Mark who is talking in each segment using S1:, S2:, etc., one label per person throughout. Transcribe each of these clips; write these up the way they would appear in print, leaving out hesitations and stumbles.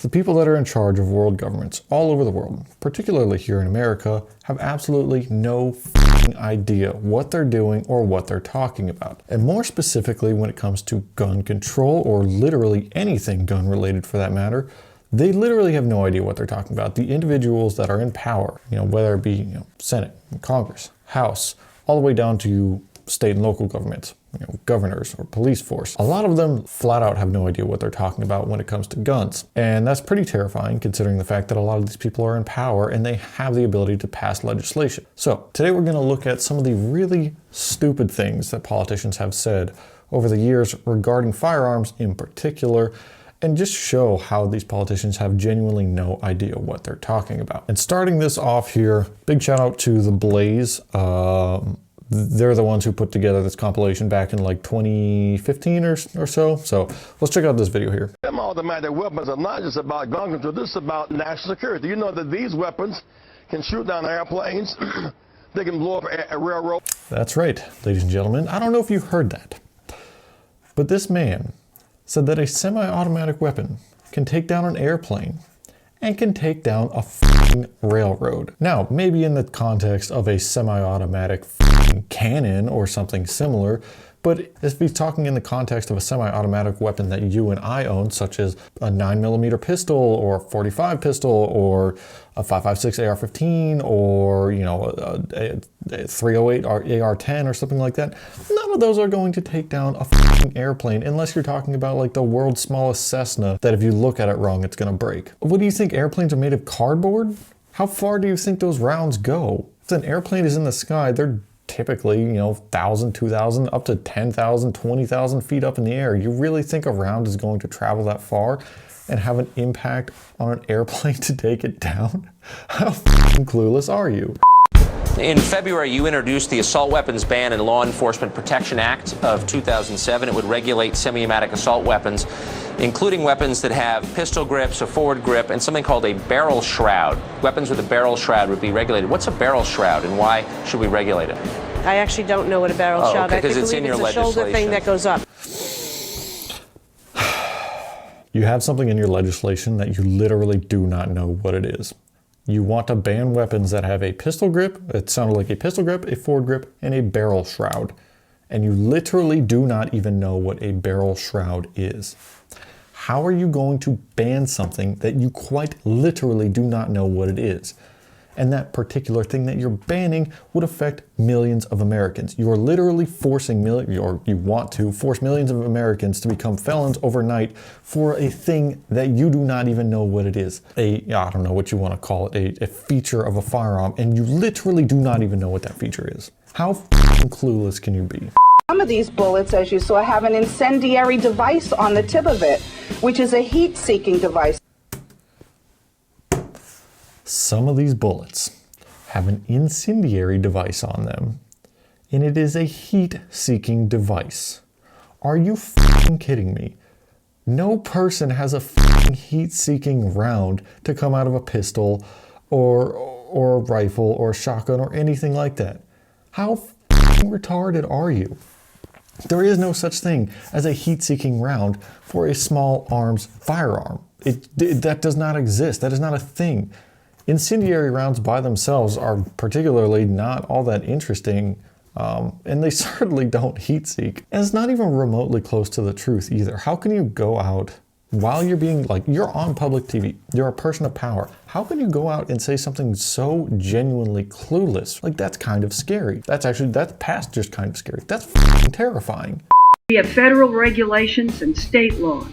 S1: The people that are in charge of world governments all over the world, particularly here in America, have absolutely no idea what they're doing or what they're talking about. And more specifically, when it comes to gun control or literally anything gun related for that matter, they literally have no idea what they're talking about. The individuals that are in power, whether it be Senate, Congress, House, all the way down to state and local governments, governors or police force. A lot of them flat out have no idea what they're talking about when it comes to guns. And that's pretty terrifying considering the fact that a lot of these people are in power and they have the ability to pass legislation. So today we're going to look at some of the really stupid things that politicians have said over the years regarding firearms in particular, and just show how these politicians have genuinely no idea what they're talking about. And starting this off here, big shout out to The Blaze. They're the ones who put together this compilation back in like 2015 or so. So let's check out this video here.
S2: Automatic weapons are not just about gun control, this is about national security. You know that these weapons can shoot down airplanes, they can blow up a railroad.
S1: That's right, ladies and gentlemen. I don't know if you heard that, but this man said that a semi-automatic weapon can take down an airplane and can take down a railroad. Now, maybe in the context of a semi-automatic cannon or something similar, but if he's talking in the context of a semi-automatic weapon that you and I own, such as a 9mm pistol or a .45 pistol or a 5.56 AR-15 or a 308 AR-10 or something like that, none of those are going to take down a airplane unless you're talking about like the world's smallest Cessna that if you look at it wrong, it's gonna break. What do you think, airplanes are made of cardboard? How far do you think those rounds go? If an airplane is in the sky, they're typically, 1,000, 2,000, up to 10,000, 20,000 feet up in the air. You really think a round is going to travel that far and have an impact on an airplane to take it down? How clueless are you?
S3: In February, you introduced the Assault Weapons Ban and Law Enforcement Protection Act of 2007. It would regulate semi-automatic assault weapons, including weapons that have pistol grips, a forward grip, and something called a barrel shroud. Weapons with a barrel shroud would be regulated. What's a barrel shroud, and why should we regulate it?
S4: I actually don't know what a barrel shroud is.
S3: Because it's in your legislation.
S4: It's a shoulder thing that goes up.
S1: You have something in your legislation that you literally do not know what it is. You want to ban weapons that have a pistol grip, it sounded like a pistol grip, a forward grip, and a barrel shroud. And you literally do not even know what a barrel shroud is. How are you going to ban something that you quite literally do not know what it is? And that particular thing that you're banning would affect millions of Americans. You are literally forcing or you want to force millions of Americans to become felons overnight for a thing that you do not even know what it is. I don't know what you want to call it, a feature of a firearm, and you literally do not even know what that feature is. How clueless can you be?
S5: Some of these bullets, as you saw, have an incendiary device on the tip of it, which is a heat-seeking device.
S1: Some of these bullets have an incendiary device on them, and it is a heat-seeking device. Are you f***ing kidding me? No person has a f***ing heat-seeking round to come out of a pistol or a rifle or a shotgun or anything like that. How f***ing retarded are you? There is no such thing as a heat-seeking round for a small arms firearm. That does not exist. That is not a thing. Incendiary rounds by themselves are particularly not all that interesting, and they certainly don't heat seek. And it's not even remotely close to the truth either. How can you go out while you're being you're on public TV, you're a person of power. How can you go out and say something so genuinely clueless? That's kind of scary. That's past just kind of scary. That's f***ing terrifying.
S6: We have federal regulations and state laws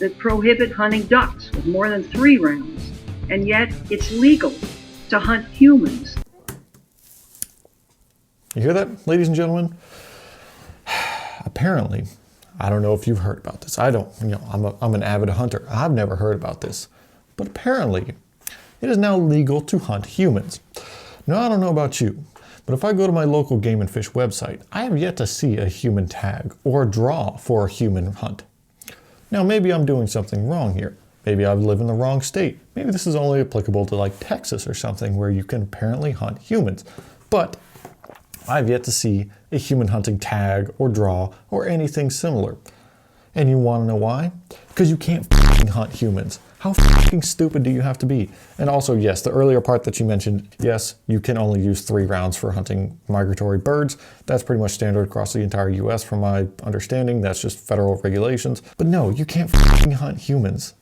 S6: that prohibit hunting ducks with more than 3 rounds. And yet it's legal to hunt humans.
S1: You hear that, ladies and gentlemen? Apparently, I don't know if you've heard about this. I don't, I'm an avid hunter. I've never heard about this. But apparently, it is now legal to hunt humans. Now, I don't know about you, but if I go to my local Game and Fish website, I have yet to see a human tag or a draw for a human hunt. Now, maybe I'm doing something wrong here. Maybe I live in the wrong state. Maybe this is only applicable to Texas or something where you can apparently hunt humans. But I've yet to see a human hunting tag or draw or anything similar. And you want to know why? Because you can't hunt humans. How fucking stupid do you have to be? And also, yes, the earlier part that you mentioned, yes, you can only use 3 rounds for hunting migratory birds. That's pretty much standard across the entire US from my understanding. That's just federal regulations. But no, you can't fucking hunt humans.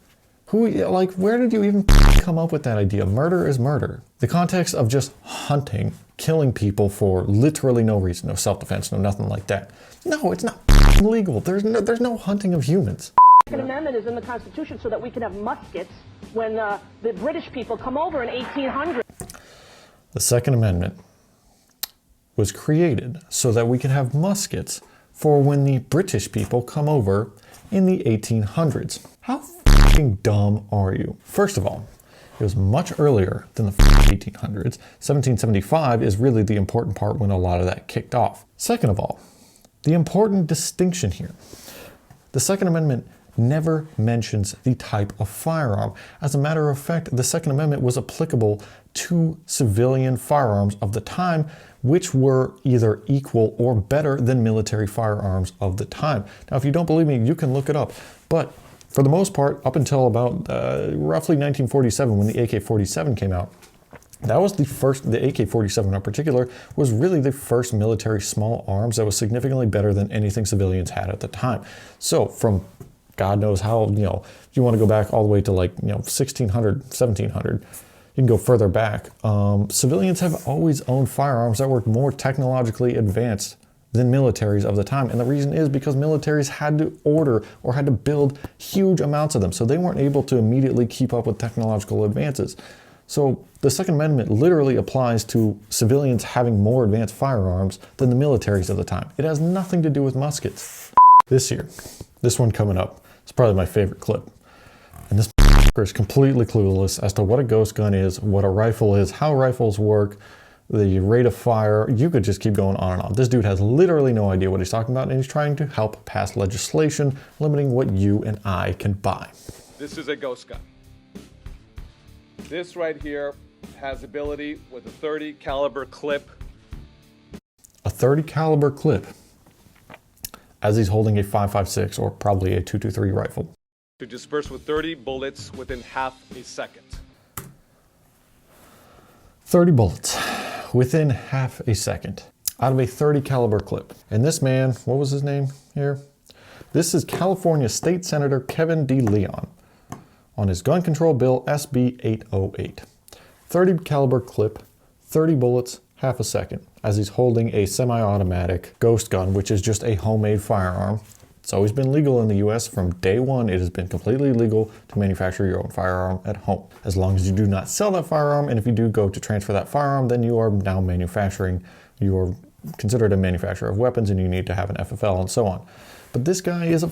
S1: Where did you even come up with that idea? Murder is murder. The context of just hunting, killing people for literally no reason, no self-defense, no nothing like that. No, it's not legal. There's no hunting of humans.
S7: The Second Amendment is in the Constitution so that we can have muskets when the British people come over in 1800.
S1: The Second Amendment was created so that we can have muskets for when the British people come over in the 1800s. How fucking dumb are you? First of all, it was much earlier than the 1800s. 1775 is really the important part when a lot of that kicked off. Second of all, the important distinction here. The Second Amendment never mentions the type of firearm. As a matter of fact, the Second Amendment was applicable to civilian firearms of the time, which were either equal or better than military firearms of the time. Now, if you don't believe me, you can look it up. But for the most part, up until about roughly 1947, when the AK-47 came out, that was the first, the AK-47 in particular, was really the first military small arms that was significantly better than anything civilians had at the time. So from God knows how, if you want to go back all the way to 1600, 1700, you can go further back. Civilians have always owned firearms that were more technologically advanced than militaries of the time. And the reason is because militaries had to order or had to build huge amounts of them. So they weren't able to immediately keep up with technological advances. So the Second Amendment literally applies to civilians having more advanced firearms than the militaries of the time. It has nothing to do with muskets. This year, this one coming up, it's probably my favorite clip. And this is completely clueless as to what a ghost gun is, what a rifle is, how rifles work, the rate of fire. You could just keep going on and on. This dude has literally no idea what he's talking about, and he's trying to help pass legislation limiting what you and I can buy.
S8: This is a ghost gun. This right here has ability with a 30 caliber clip.
S1: A 30 caliber clip, as he's holding a 5.56 or probably a 223 rifle.
S8: To disperse with 30 bullets within half a second.
S1: 30 bullets within half a second out of a 30 caliber clip. And this man, what was his name here? This is California State Senator Kevin D. Leon on his gun control bill SB 808. 30 caliber clip, 30 bullets, half a second, as he's holding a semi-automatic ghost gun, which is just a homemade firearm. It's always been legal in the US. From day one, it has been completely legal to manufacture your own firearm at home, as long as you do not sell that firearm. And if you do go to transfer that firearm, then you are now manufacturing, you are considered a manufacturer of weapons, and you need to have an FFL and so on. But this guy is a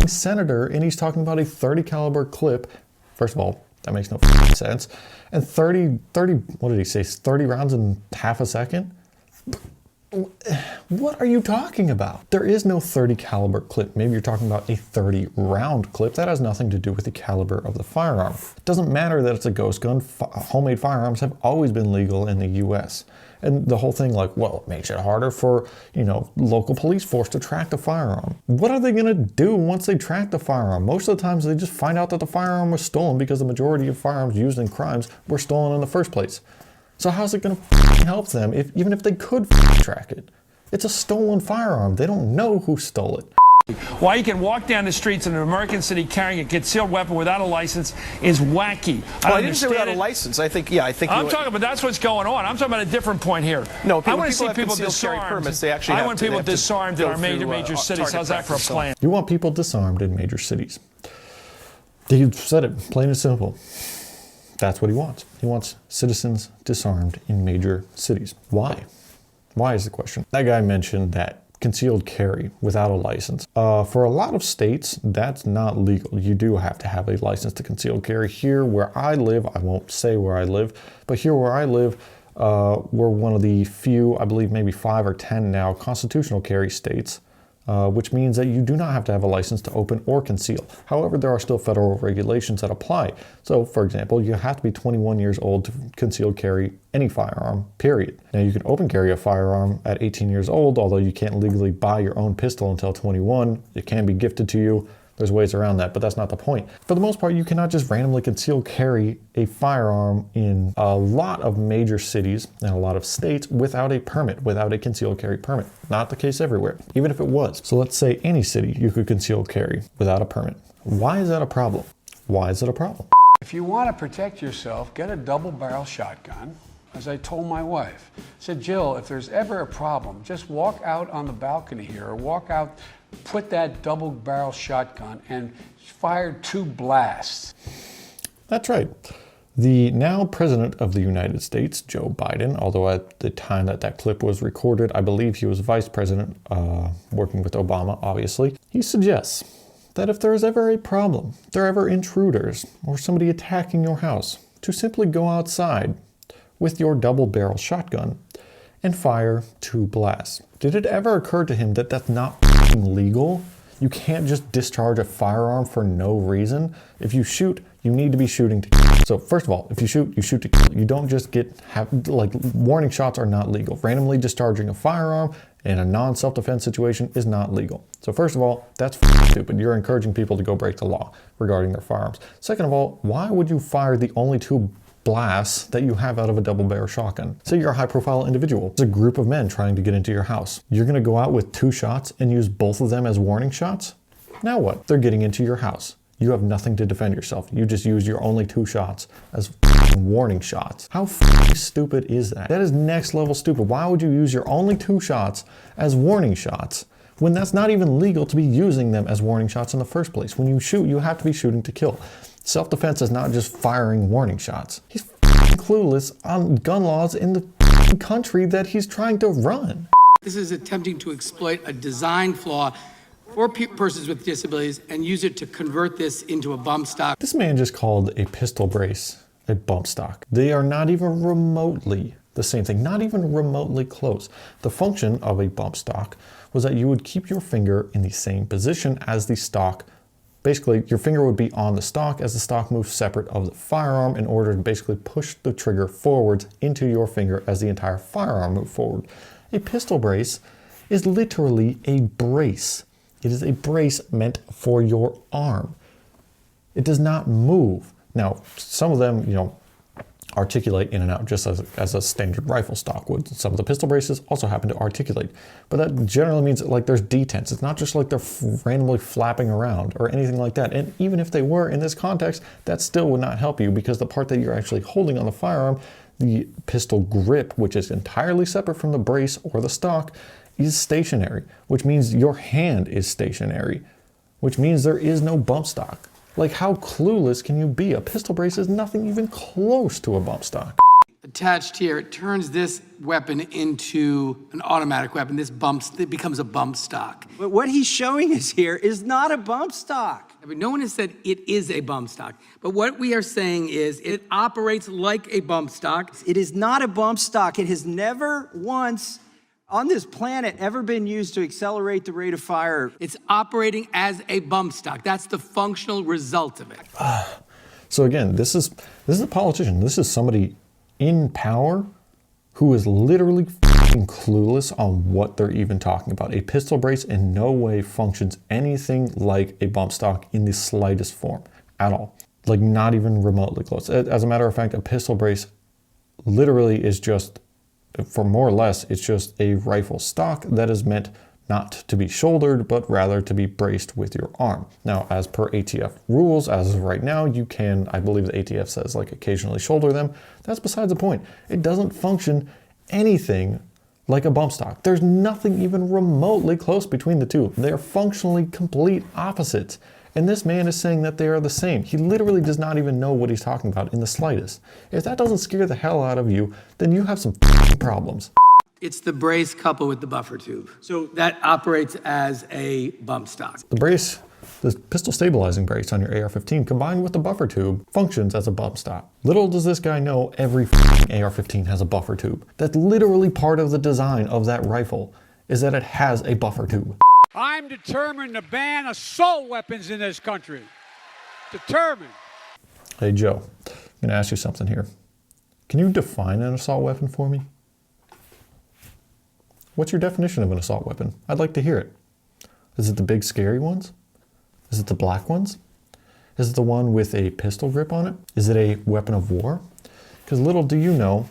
S1: senator, and he's talking about a 30 caliber clip. First of all, that makes no sense. And 30, what did he say, 30 rounds in half a second? What are you talking about? There is no 30 caliber clip. Maybe you're talking about a 30 round clip. That has nothing to do with the caliber of the firearm. It doesn't matter that it's a ghost gun. Homemade firearms have always been legal in the US. And the whole thing well, it makes it harder for, local police force to track the firearm. What are they gonna do once they track the firearm? Most of the times they just find out that the firearm was stolen because the majority of firearms used in crimes were stolen in the first place. So how's it gonna help them even if they could track it? It's a stolen firearm. They don't know who stole it.
S9: Why you can walk down the streets in an American city carrying a concealed weapon without a license is wacky.
S10: Well, I didn't say without a license. I think.
S9: I'm talking about that's what's going on. I'm talking about a different point here.
S10: No,
S9: I want to see people disarmed.
S10: Permits, they actually
S9: I want people disarmed in our major cities. How's that for a plan?
S1: You want people disarmed in major cities. He said it plain and simple. That's what he wants. He wants citizens disarmed in major cities. Why? Why is the question. That guy mentioned that concealed carry without a license. For a lot of states, that's not legal. You do have to have a license to concealed carry. Here where I live, I won't say where I live, but here where I live, we're one of the few, I believe maybe 5 or 10 now, constitutional carry states, which means that you do not have to have a license to open or conceal. However, there are still federal regulations that apply. So, for example, you have to be 21 years old to conceal carry any firearm, period. Now, you can open carry a firearm at 18 years old, although you can't legally buy your own pistol until 21. It can be gifted to you. There's ways around that, but that's not the point. For the most part, you cannot just randomly conceal carry a firearm in a lot of major cities and a lot of states without a permit, without a concealed carry permit. Not the case everywhere, even if it was. So let's say any city you could conceal carry without a permit. Why is that a problem? Why is it a problem?
S11: If you want to protect yourself, get a double-barrel shotgun. As I told my wife, I said, Jill, if there's ever a problem, just walk out on the balcony here or walk out, put that double-barrel shotgun and fire 2 blasts.
S1: That's right. The now President of the United States, Joe Biden, although at the time that that clip was recorded, I believe he was Vice President, working with Obama, obviously, he suggests that if there is ever a problem, if there are ever intruders or somebody attacking your house, to simply go outside with your double-barrel shotgun and fire 2 blasts. Did it ever occur to him that that's not legal? You can't just discharge a firearm for no reason. If you shoot, you need to be shooting to kill. So first of all, if you shoot to kill. You don't just warning shots are not legal. Randomly discharging a firearm in a non-self-defense situation is not legal. So first of all, that's stupid. You're encouraging people to go break the law regarding their firearms. Second of all, why would you fire the only 2 blasts that you have out of a double-barrel shotgun? Say you're a high-profile individual. It's a group of men trying to get into your house. You're going to go out with 2 shots and use both of them as warning shots? Now what? They're getting into your house. You have nothing to defend yourself. You just use your only 2 shots as warning shots. How stupid is that? That is next level stupid. Why would you use your only 2 shots as warning shots when that's not even legal to be using them as warning shots in the first place? When you shoot, you have to be shooting to kill. Self-defense is not just firing warning shots. He's clueless on gun laws in the country that he's trying to run.
S12: This is attempting to exploit a design flaw for persons with disabilities and use it to convert this into a bump stock.
S1: This man just called a pistol brace a bump stock. They are not even remotely the same thing, not even remotely close. The function of a bump stock was that you would keep your finger in the same position as the stock. Basically, your finger would be on the stock as the stock moves separate of the firearm in order to basically push the trigger forwards into your finger as the entire firearm moved forward. A pistol brace is literally a brace. It is a brace meant for your arm. It does not move. Now, some of them, articulate in and out just as a standard rifle stock would. Some of the pistol braces also happen to articulate, but that generally means that, there's detents. It's not just like they're randomly flapping around or anything like that. And even if they were in this context, that still would not help you because the part that you're actually holding on the firearm, the pistol grip, which is entirely separate from the brace or the stock, is stationary, which means your hand is stationary, which means there is no bump stock. How clueless can you be? A pistol brace is nothing even close to a bump stock.
S12: Attached here, it turns this weapon into an automatic weapon. It becomes a bump stock.
S13: But what he's showing us here is not a bump stock.
S12: I mean, no one has said it is a bump stock. But what we are saying is it operates like a bump stock.
S13: It is not a bump stock. It has never once on this planet ever been used to accelerate the rate of fire.
S12: It's operating as a bump stock. That's the functional result of it.
S1: So again, this is a politician. This is somebody in power who is literally clueless on what they're even talking about. A pistol brace in no way functions anything like a bump stock in the slightest form at all. Not even remotely close. As a matter of fact, a pistol brace literally is just, for more or less, it's just a rifle stock that is meant not to be shouldered, but rather to be braced with your arm. Now, as per ATF rules, as of right now, you can, I believe the ATF says, occasionally shoulder them. That's besides the point. It doesn't function anything like a bump stock. There's nothing even remotely close between the two. They're functionally complete opposites. And this man is saying that they are the same. He literally does not even know what he's talking about in the slightest. If that doesn't scare the hell out of you, then you have some problems.
S12: It's the brace coupled with the buffer tube. So that operates as a bump stock.
S1: The brace, the pistol stabilizing brace on your AR-15 combined with the buffer tube functions as a bump stock. Little does this guy know every AR-15 has a buffer tube. That's literally part of the design of that rifle, is that it has a buffer tube.
S14: I'm determined to ban assault weapons in this country. Determined.
S1: Hey, Joe, I'm going to ask you something here. Can you define an assault weapon for me? What's your definition of an assault weapon? I'd like to hear it. Is it the big scary ones? Is it the black ones? Is it the one with a pistol grip on it? Is it a weapon of war? Because little do you know,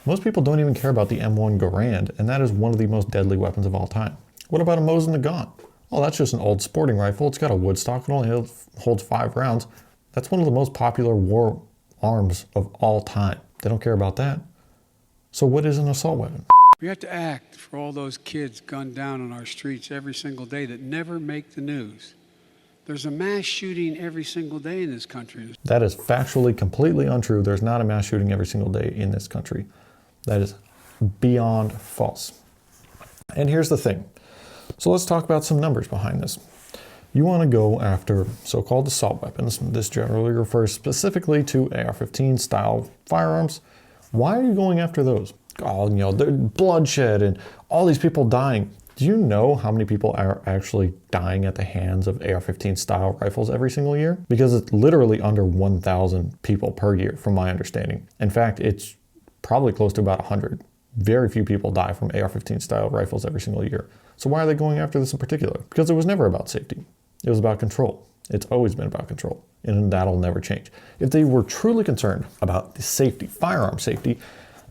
S1: most people don't even care about the M1 Garand, and that is one of the most deadly weapons of all time. What about a Mosin Nagant? Oh, that's just an old sporting rifle. It's got a wood stock. It only holds 5 rounds. That's one of the most popular war arms of all time. They don't care about that. So what is an assault weapon?
S11: We have to act for all those kids gunned down on our streets every single day that never make the news. There's a mass shooting every single day in this country.
S1: That is factually completely untrue. There's not a mass shooting every single day in this country. That is beyond false. And here's the thing. So let's talk about some numbers behind this. You want to go after so-called assault weapons. This generally refers specifically to AR-15 style firearms. Why are you going after those? Oh, you know, bloodshed and all these people dying. Do you know how many people are actually dying at the hands of AR-15 style rifles every single year? Because it's literally under 1,000 people per year, from my understanding. In fact, it's probably close to about 100. Very few people die from AR-15 style rifles every single year. So why are they going after this in particular? Because it was never about safety. It was about control. It's always been about control, and that'll never change. If they were truly concerned about the safety, firearm safety,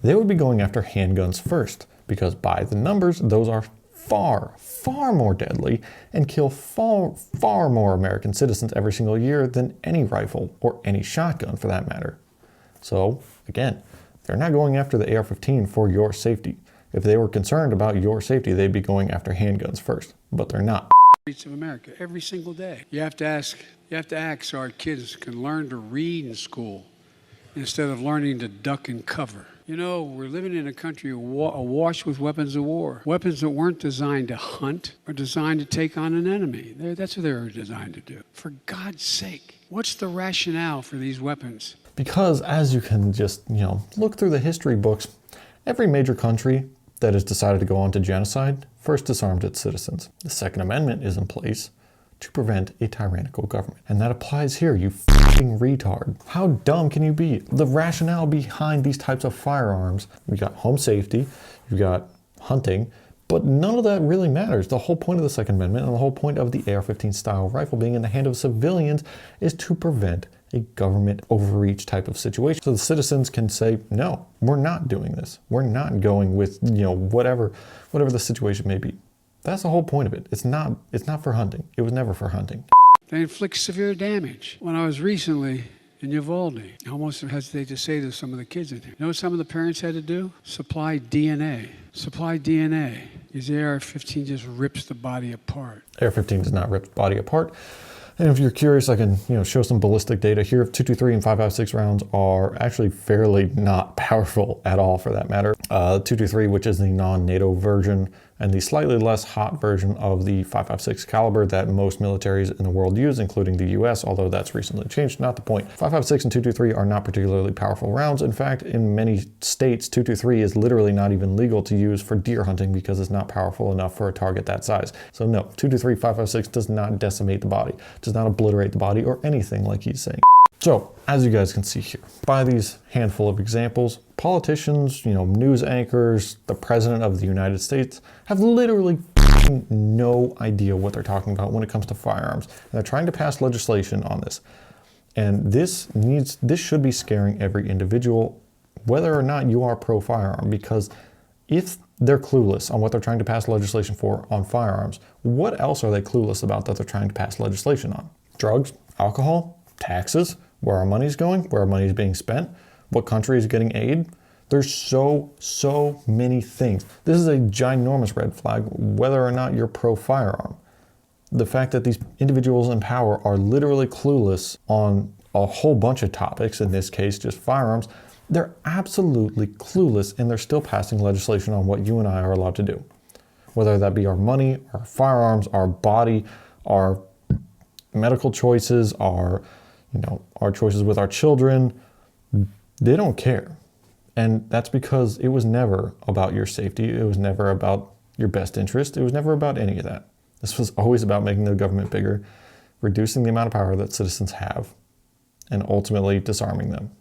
S1: they would be going after handguns first, because by the numbers, those are far, far more deadly and kill far, far more American citizens every single year than any rifle or any shotgun for that matter. So again, they're not going after the AR-15 for your safety. If they were concerned about your safety, they'd be going after handguns first, but they're not.
S11: Streets of America every single day. You have to act so our kids can learn to read in school instead of learning to duck and cover. You know, we're living in a country awash with weapons of war. Weapons that weren't designed to hunt or designed to take on an enemy. That's what they were designed to do. For God's sake, what's the rationale for these weapons?
S1: Because as you can just, look through the history books, every major country that has decided to go on to genocide first disarmed its citizens. The Second Amendment is in place to prevent a tyrannical government. And that applies here, you f***ing retard. How dumb can you be? The rationale behind these types of firearms, we got home safety, you got hunting, but none of that really matters. The whole point of the Second Amendment and the whole point of the AR-15 style rifle being in the hand of civilians is to prevent a government overreach type of situation. So the citizens can say, no, we're not doing this. We're not going with, whatever the situation may be. That's the whole point of it. It's not for hunting. It was never for hunting.
S11: They inflict severe damage. When I was recently in Uvalde, I almost hesitate to say to some of the kids in here, you know what some of the parents had to do? Supply DNA. Supply DNA. Because the AR-15 just rips the body apart.
S1: AR-15 does not rip the body apart. And if you're curious, I can show some ballistic data here. 223 and 5.56 rounds are actually fairly not powerful at all for that matter. 223, which is the non-NATO version, and the slightly less hot version of the 5.56 caliber that most militaries in the world use, including the US, although that's recently changed, not the point. 5.56 and 223 are not particularly powerful rounds. In fact, in many states, 223 is literally not even legal to use for deer hunting because it's not powerful enough for a target that size. So no, 223, 5.56 does not decimate the body, does not obliterate the body or anything like he's saying. So, as you guys can see here, by these handful of examples, politicians, news anchors, the president of the United States have literally no idea what they're talking about when it comes to firearms. And they're trying to pass legislation on this. And this should be scaring every individual, whether or not you are pro-firearm, because if they're clueless on what they're trying to pass legislation for on firearms, what else are they clueless about that they're trying to pass legislation on? Drugs, alcohol, taxes, where our money's going, where our money's being spent, what country is getting aid. There's so many things. This is a ginormous red flag, whether or not you're pro-firearm. The fact that these individuals in power are literally clueless on a whole bunch of topics, in this case, just firearms, they're absolutely clueless, and they're still passing legislation on what you and I are allowed to do. Whether that be our money, our firearms, our body, our medical choices, our choices with our children, they don't care. And that's because it was never about your safety. It was never about your best interest. It was never about any of that. This was always about making the government bigger, reducing the amount of power that citizens have, and ultimately disarming them.